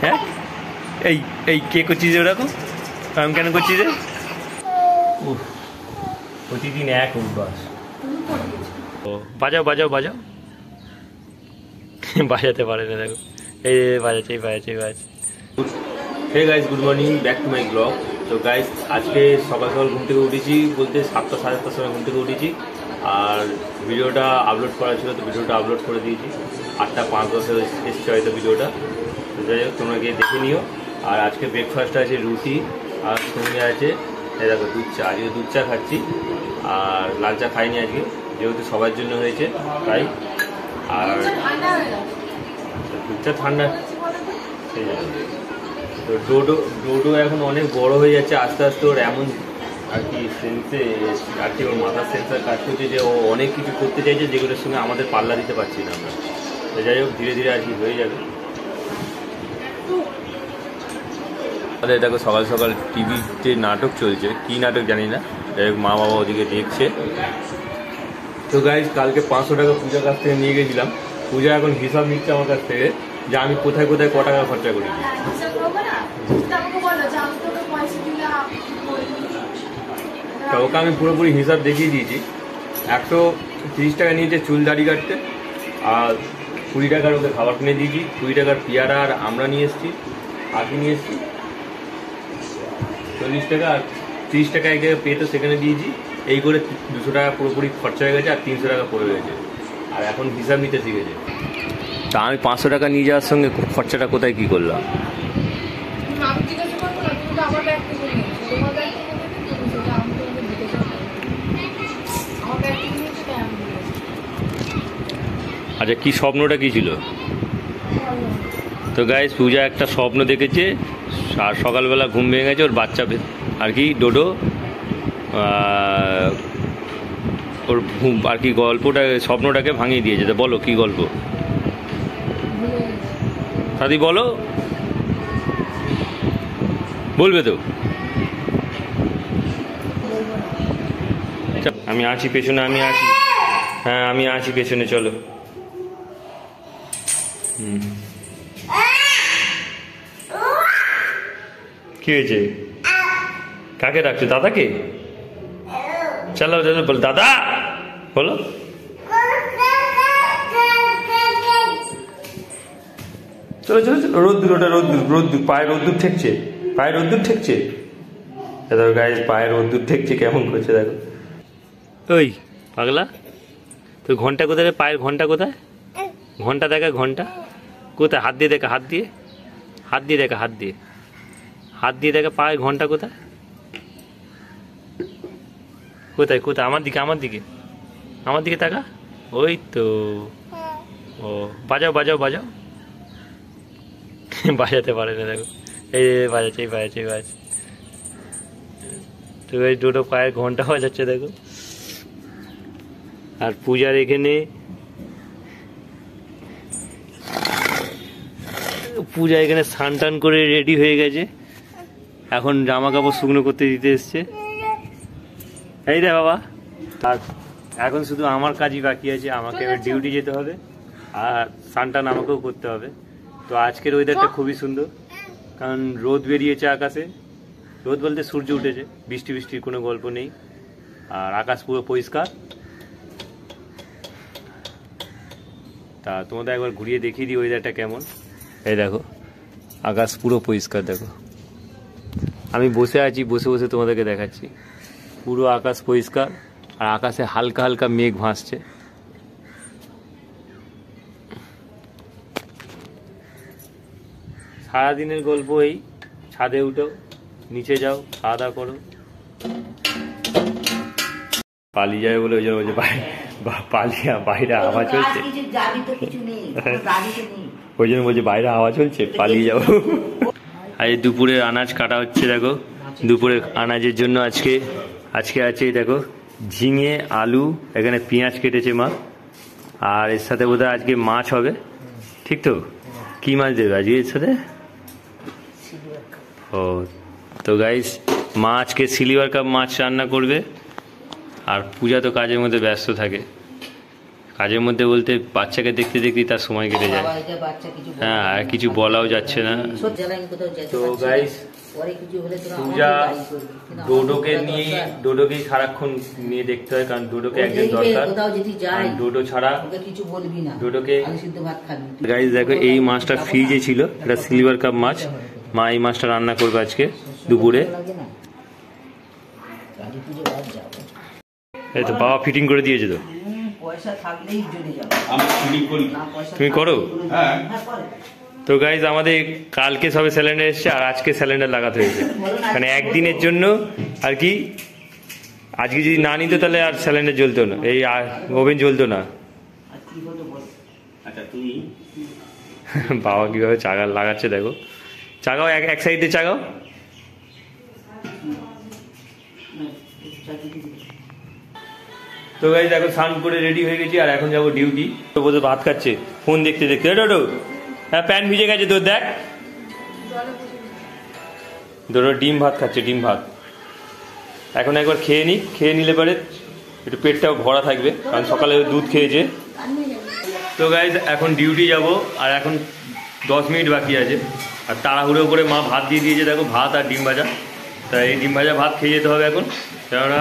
হ্যাঁ এই এই কে করছিস ওরকম? আমি কেন করছিস রে? প্রতিদিন এক অভ্যাস। ও বাজাও বাজাও বাজাও। বাজাতে পারে না দেখো, এই বাজাচ্ছে বাজাচ্ছে বাজাচ্ছে। Hey guys, good morning, back to my vlog. তো গাইস আজকে সকাল সকাল ঘুম থেকে উঠেছি, বলতে 7টা সাড়ে 7টার সময় ঘুম থেকে উঠেছি। আর ভিডিওটা আপলোড করা ছিল, তো ভিডিওটা আপলোড করে দিয়েছি। 8টা 5-10 এসছে হয়তো ভিডিওটা। তো যাই হোক, তোমরা গিয়ে দেখে নিও। আর আজকে ব্রেকফাস্ট আছে রুটি, আর সঙ্গে আছে এই দেখো দুধ চা। আজকে দুধ চা খাচ্ছি, আর লাল চা খাইনি আজকে, যেহেতু সবার জন্য হয়েছে তাই। আর দুধ চা ঠান্ডা সেই জন্য। তো ডোডো এখন অনেক বড় হয়ে যাচ্ছে আস্তে আস্তে। ওর এমন আর কি সেন্সে আর কি, ওর মাথার সেন্সার কাজ করছে যে ও অনেক কিছু করতে চাইছে, যেগুলোর সঙ্গে আমাদের পাল্লা দিতে পারছি না আমরা। তো যাই হোক, ধীরে ধীরে আর কি হয়ে যাবে। তাহলে দেখো সকাল সকাল টিভিতে নাটক চলছে, কি নাটক জানি না। যাই হোক, মা বাবা ওদিকে দেখছে। তো গাইজ কালকে 500 টাকা পূজার কাছ থেকে নিয়ে গেছিলাম। পূজা এখন হিসাব নিচ্ছে আমার কাছ থেকে যে আমি কোথায় কোথায় ক টাকা খরচা করেছি। তা ওকে আমি পুরোপুরি হিসাব দেখিয়ে দিয়েছি। 130 টাকা নিয়েছে চুল দাড়ি কাটতে, আর 20 টাকার ওকে খাবার কিনে দিয়েছি, 20 টাকার পেয়ারা আর আমরা নিয়ে এসেছি, আর কি নিয়ে এসেছি 40 টাকা, আর 30 টাকা এক জায়গায় পেয়ে তো সেখানে দিয়েছি। এই করে 200 টাকা পুরোপুরি খরচা হয়ে গেছে, আর 300 টাকা পড়ে গেছে। আর এখন হিসাব নিতে শিখেছে। তা আমি 500 টাকা নিয়ে যাওয়ার সঙ্গে খরচাটা কোথায় কী করলাম? আচ্ছা, কি স্বপ্নটা কী ছিল? তো গাইস পূজা একটা স্বপ্ন দেখেছে, আর সকালবেলা ঘুম ভেঙে গেছে। ওর বাচ্চা আর কি ডোডো ওর আর কি গল্পটা, স্বপ্নটাকে ভাঙিয়ে দিয়েছে। তো বলো কি গল্প দাদি, বলো। বলবে তো? আমি আছি পেছনে, আমি আছি। হ্যাঁ আমি আছি পেছনে, চলো। কি হয়েছে? কাকে ডাকছো? দাদাকে? চলো চলো, বল দাদা, বলো। চলো চলো চলো, রোদ্দুর, ওটা রোদ্দুর, রোদ্দুর পায়ে রোদ্দুর ঠেকছে, পায়ে রোদ্দুর ঠেকছে। দেখো গাইস পায়ে রোদ্দুর ঠেকছে, কেমন করছে দেখো। ওই পাগলা, তুই ঘন্টা কোথায় রে? পায়ের ঘন্টা কোথায়? ঘন্টা দেখা, ঘন্টা কোথায়? হাত দিয়ে দেখা, হাত দিয়ে, হাত দিয়ে দেখা, হাত দিয়ে, হাত দিয়ে দেখা পায়ের ঘন্টা কোথায়? কোথায় কোথায়? আমার দিকে, আমার দিকে, আমার দিকে তাকা। ওই তো। ও বাজাও বাজাও বাজাও। বাজাতে পারে না দেখো, এই বাজাচ্ছে বাজাচ্ছে বাজাচ্ছে। তো এই দুটো পায়ের ঘন্টা বাজাচ্ছে দেখো। আর পূজার এখানে, পূজা এখানে স্নান টান করে রেডি হয়ে গেছে। এখন জামা কাপড় শুকনো করতে দিতে এসছে। এই রে বাবা। আর এখন শুধু আমার কাজই বাকি আছে, আমাকে এবার ডিউটি যেতে হবে, আর স্নান টান আমাকেও করতে হবে। তো আজকের ওয়েদারটা খুবই সুন্দর, কারণ রোদ বেরিয়েছে আকাশে। রোদ বলতে সূর্য উঠেছে, বৃষ্টি বৃষ্টির কোনো গল্প নেই, আর আকাশ পুরো পরিষ্কার। তা তোমাদের একবার ঘুরিয়ে দেখিয়ে দিই ওয়েদারটা কেমন। এই দেখো আকাশ পুরো পরিষ্কার দেখো। আমি বসে আছি, বসে বসে তোমাদেরকে দেখাচ্ছি। পুরো আকাশ পরিষ্কার, আর আকাশে হালকা হালকা মেঘ ভাসছে। সারাদিনের গল্প এই, ছাদে উঠো, নিচে যাও, খাওয়া দাওয়া করো। পালিয়ে যাবে বলে ওই জন্য বলছে পালিয়ে, বাইরে হাওয়া চলছে, ওই জন্য বলছে বাইরে হাওয়া চলছে, পালিয়ে যাবো। আর এই দুপুরের আনাজ কাটা হচ্ছে দেখো। দুপুরের আনাজের জন্য আজকে আছে দেখো ঝিঙে, আলু, এখানে পেঁয়াজ কেটেছে মা, আর এর সাথে বোধহয় আজকে মাছ হবে, ঠিক তো? কি মাছ দেবে আজকে এর সাথে? ও তো গাইস মা আজকে সিলভার কাপ মাছ রান্না করবে, আর পূজা তো কাজের মধ্যে ব্যস্ত থাকে। কাজের মধ্যে বলতে বাচ্চাকে দেখতে দেখতে তার সময় কেটে যায়। হ্যাঁ, আর কিছু বলাও যাচ্ছে না। তো গাইস, পূজা ডোডোকে সারাক্ষণ নিয়ে দেখতে হয়, কারণ ডোডোকে একজন দরকার। ডোডো ছাড়া ডোডোকে। গাইস দেখো, এই মাছটা ফ্রিজে ছিল, এটা সিলভার কাপ মাছ। মা এই মাছটা রান্না করবে আজকে দুপুরে। এই তো বাবা ফিটিং করে দিয়েছে। তো তুমি করো? তো গাইজ, আমাদের কালকে সবে সিলিন্ডার এসছে আর আজকে সিলিন্ডার লাগাতে হয়েছে, মানে একদিনের জন্য আর কি। আজকে যদি না নিত তাহলে আর সিলিন্ডার জ্বলতো না, এই ওভেন জ্বলতো না। বাবা কিভাবে চাগা লাগাচ্ছে দেখো। চাগাও, এক সাইডে চাগাও। তো গাইজ এখন স্নান করে রেডি হয়ে গেছি আর এখন যাবো ডিউটি। তো বলতে ভাত খাচ্ছে ফোন দেখতে দেখতে। ডোডো, হ্যাঁ প্যান্ট ভিজে গেছে তোর, দেখ। ডোডো ডিম ভাত খাচ্ছে, ডিম ভাত। এখন একবার খেয়ে নি, খেয়ে নিলে পরে একটু পেটটাও ভরা থাকবে, কারণ সকালে দুধ খেয়েছে। তো গাইজ এখন ডিউটি যাব আর এখন 10 মিনিট বাকি আছে। আর তাড়াহুড়ো করে মা ভাত দিয়ে দিয়েছে দেখো, ভাত আর ডিম ভাজা। তাই এই ডিম ভাজা ভাত খেয়ে যেতে হবে এখন, কেননা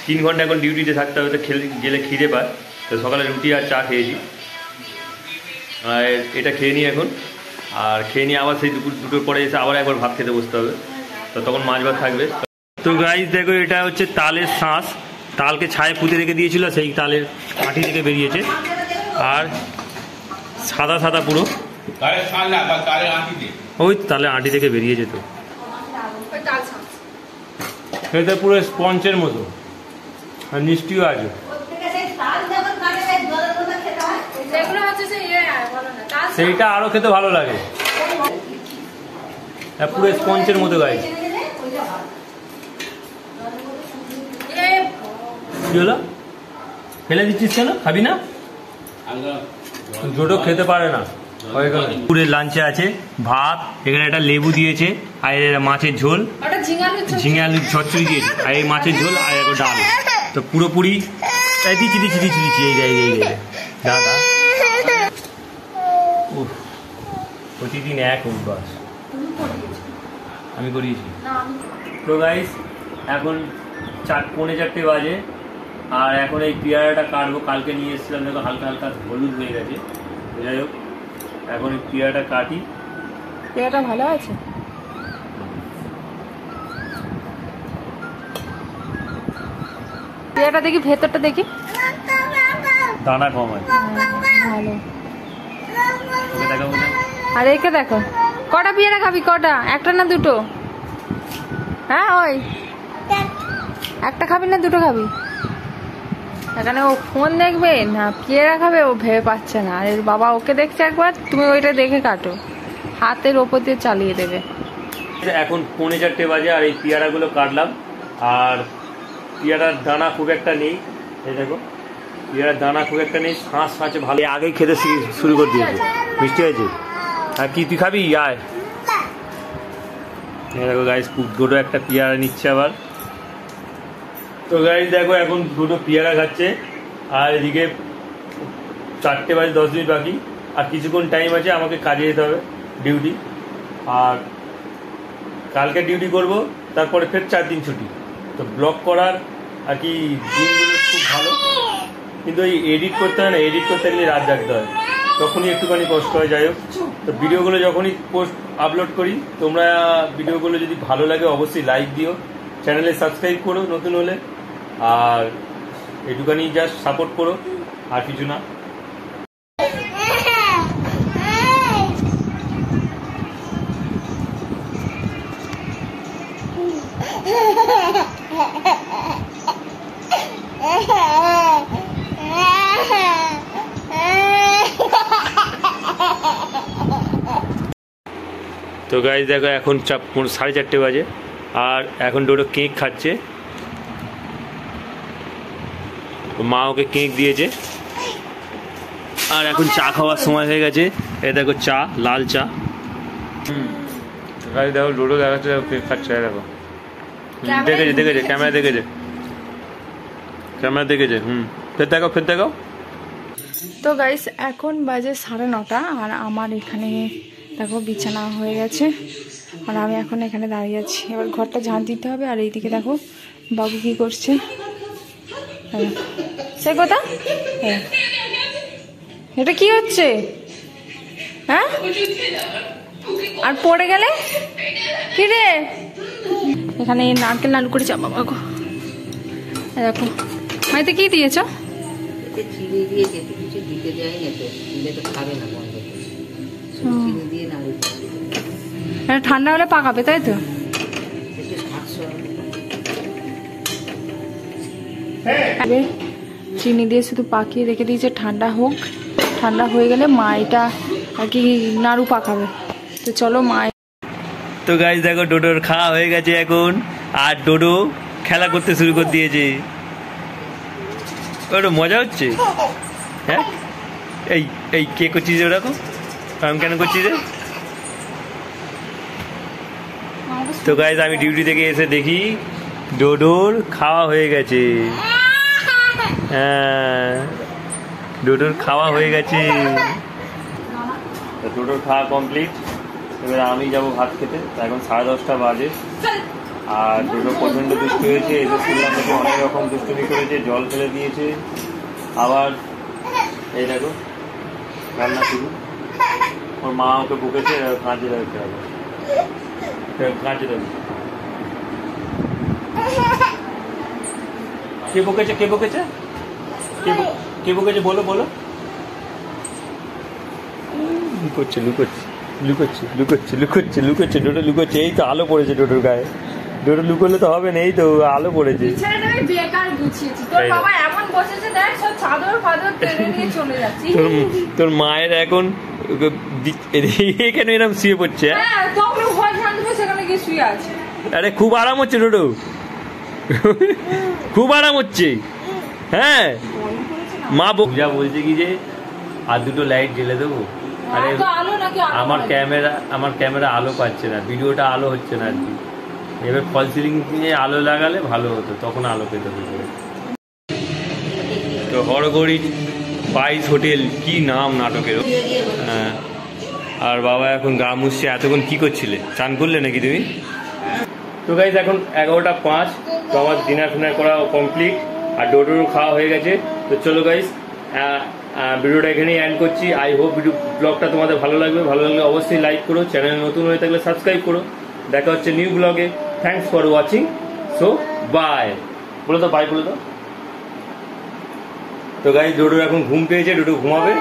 3 ঘন্টা এখন ডিউটিতে থাকতে হবে। তো গেলে খিদে পায়, তো সকালে রুটি আর চা খেয়েছি। আর এটা খেয়ে নিই এখন, আর খেয়ে নিয়ে আবার সেই দুটোর পরে এসে আবার একবার ভাত খেতে বসতে হবে। তো তখন মাছ ভাত থাকবে। তো গাইজ দেখো, এটা হচ্ছে তালের শাঁস। তালকে ছায়ে পুঁতে রেখে দিয়েছিল, সেই তালের আঁটি থেকে বেরিয়েছে। আর সাদা সাদা পুরো, ওই তালের আঁটি থেকে বেরিয়েছে। তো এটা পুরো স্পঞ্জের মতো আর মিষ্টিও আছে। সেইটা আরো খেতে ভালো লাগে, পুরো স্পঞ্জের মতো। গাইজ কি হলো, ফেলে দিচ্ছিস কেন? খাবি না? জোটো খেতে পারে না। পুরো লাঞ্চে আছে ভাত, এখানে একটা লেবু দিয়েছে, আর মাছের ঝোল, ঝিঙে আলু চচ্চড়ি দিয়েছে, আর এই মাছের ঝোল আর একটা ডাল। তো পুরোপুরি দিচ্ছি দিচ্ছি দিচ্ছি দিচ্ছি এই দাদা। প্রতিদিন এক অভ্যাস আমি করিয়েছি। তো গাইস এখন 4:45 বাজে, আর এখন এই পেয়ারাটা কাটবো। কালকে নিয়ে এসেছিলাম, দেখো হালকা হালকা হলুদ হয়ে গেছে। যাই হোক, এখন এই পেয়ারাটা কাটি। পেয়ারাটা ভালো আছে? পেয়ারাটা দেখি, ভেতরটা দেখি, দানা কম আছে। ভালো। আর একে দেখো, কটা পেয়ারা খাবি? কটা? একটা না দুটো? হ্যাঁ, ওই একটা খাবি না দুটো খাবি? এখানে ও ফোন দেখবে না পেয়ারা খাবে, ও ভেবে পাচ্ছে না। আর বাবা ওকে দেখছে একবার, তুমি ওইটা দেখে কাটো, হাতের ওপর দিয়ে চালিয়ে দেবে। এখন 4:45 বাজে আর এই পেয়ারাগুলো কাটলাম। আর পেয়ারার দানা খুব একটা নেই, এই দেখো পেয়ারার দানা খুব একটা নেই। শাঁস আছে ভালো, আগেই খেতে শুরু করে দিয়েছে। মিষ্টি হয়েছে। আর কি তুই খাবি? আয়। দেখো গাইস, দুটো একটা পেয়ারা নিচ্ছে আবার। তো গাইস দেখো, এখন দুটো পেয়ারা খাচ্ছে। আর এদিকে 4টে বাজে 10 মিনিট বাকি, আর কিছুক্ষণ টাইম আছে আমাকে কাজে যেতে হবে, ডিউটি। আর কালকে ডিউটি করব, তারপরে ফের 4 দিন ছুটি। তো ব্লগ করার আর কি দিনগুলো খুব ভালো, কিন্তু এই এডিট করতে হয় না, এডিট করতে গেলে রাত জাগতে হয়, তখনই একটুখানি কষ্ট হয়। যাই হোক, তো ভিডিওগুলো যখনই পোস্ট আপলোড করি, তোমরা ভিডিওগুলো যদি ভালো লাগে অবশ্যই লাইক দিও, চ্যানেলে সাবস্ক্রাইব করো নতুন হলে, আর একটুখানি জাস্ট সাপোর্ট করো, আর কিছু না। তো গাইজ দেখো, এখন 4:30 বাজে, আর এখন ডোডো কেক খাচ্ছে। মা ওকে কেক দিয়েছে, আর এখন চা খাওয়ার সময় হয়ে গেছে। এই দেখো চা, লাল চা। গাইজ দেখো, ডোডো দেখাচ্ছে কেক খাচ্ছে। দেখো, দেখেছে ক্যামেরা দেখেছে। ফের দেখো, তো গাইস এখন বাজে 9:30 আর আমার এখানে দেখো বিছানা হয়ে গেছে আর আমি এখন এখানে দাঁড়িয়ে আছি। এবার ঘরটা ঝাঁট দিতে হবে। আর এইদিকে দেখো বাবু কি করছে, সে কথা এটা কি হচ্ছে হ্যাঁ? আর পড়ে গেলে কি রে? এখানে নারকেল নাড়ু করে চাপা বাগো। দেখো মাইতে কি দিয়েছ? চিনি দিয়ে যেতে কিছু দিতে যায় না, তো দিলে তো খাবে না, বন্ধ করে চিনি দিয়ে নাড়ু এটা ঠান্ডা হলে পাকাবে তাই তো? একটু স্বাদ চিনি দিয়ে শুধু পাকিয়ে রেখে দিয়েছে, ঠান্ডা হোক। ঠান্ডা হয়ে গেলে মা এটা আর কি নাড়ু পাকাবে। তো চলো মা। তো গাইস দেখো ডোডোর খাওয়া হয়ে গেছে এখন, আর ডোডো খেলা করতে শুরু করে দিয়েছে। ওটা মজা হচ্ছে হ্যাঁ? এই এই কে করছিস ওরকম? আমি কেন করছি রে? তো গাইস আমি ডিউটি থেকে এসে দেখি ডোডোর খাওয়া হয়ে গেছে। হ্যাঁ ডোডোর খাওয়া হয়ে গেছে। ডোডোর খাওয়া কমপ্লিট। এবার আমি যাবো ভাত খেতে। এখন 10:30 বাজে। আর ডোডো প্রচণ্ড দুষ্টু হয়েছে। এসে শুনলাম নাকি অনেক রকম দুষ্টুমি করেছে, জল ফেলে দিয়েছে, আবার এই দেখো রান্না শুরু। ওর মা ওকে বকেছে, কাঁচে রাখতে হবে, কাঁচে রাখবে। কে বকেছে কে বকেছে কে বকেছে বলো বলো। লুকোচ্ছে লুকোচ্ছে লুকোচ্ছে লুকোচ্ছে লুকোচ্ছে লুকোচ্ছে ডোডো লুকোচ্ছে। এই তো আলো পড়েছে ডোডোর গায়ে। ডোডো লুকোলে তো হবে না, এই তো আলো পড়েছে। তোর মায়ের এখন এখানে এরকম শুয়ে পড়ছে। আরে খুব আরাম হচ্ছে ডোডো, খুব আরাম হচ্ছে। হ্যাঁ মা যা বলছে কি যে আর দুটো লাইট জ্বেলে দেবো। আরে আমার ক্যামেরা আলো পাচ্ছে না, ভিডিওটা আলো হচ্ছে না আর কি। এবার ফল সিলিং দিয়ে আলো লাগালে ভালো হতো, তখন আলো পেতে হতো। তো হরগড়ি 22 হোটেল, কি নাম নাটকের। হ্যাঁ আর বাবা এখন গা মুছছে। এতক্ষণ কি করছিলে? চান করলে নাকি তুমি? তো গাইজ এখন 11:05। তো আমার ডিনার ফিনার করা কমপ্লিট আর ডোডোরও খাওয়া হয়ে গেছে। তো চলো গাইজ ভিডিওটা এখানেই এন্ড করছি। আই হোপ ব্লগটা তোমাদের ভালো লাগবে। ভালো লাগলে অবশ্যই লাইক করো, চ্যানেল নতুন হয়ে থাকলে সাবস্ক্রাইব করো। দেখা হচ্ছে নিউ ব্লগে। Thanks for watching. So bye বলে দাও, বাই বলে দাও। তো গাইজ ডোডো এখন ঘুম পেয়েছে, ডোডো ঘুমাবে।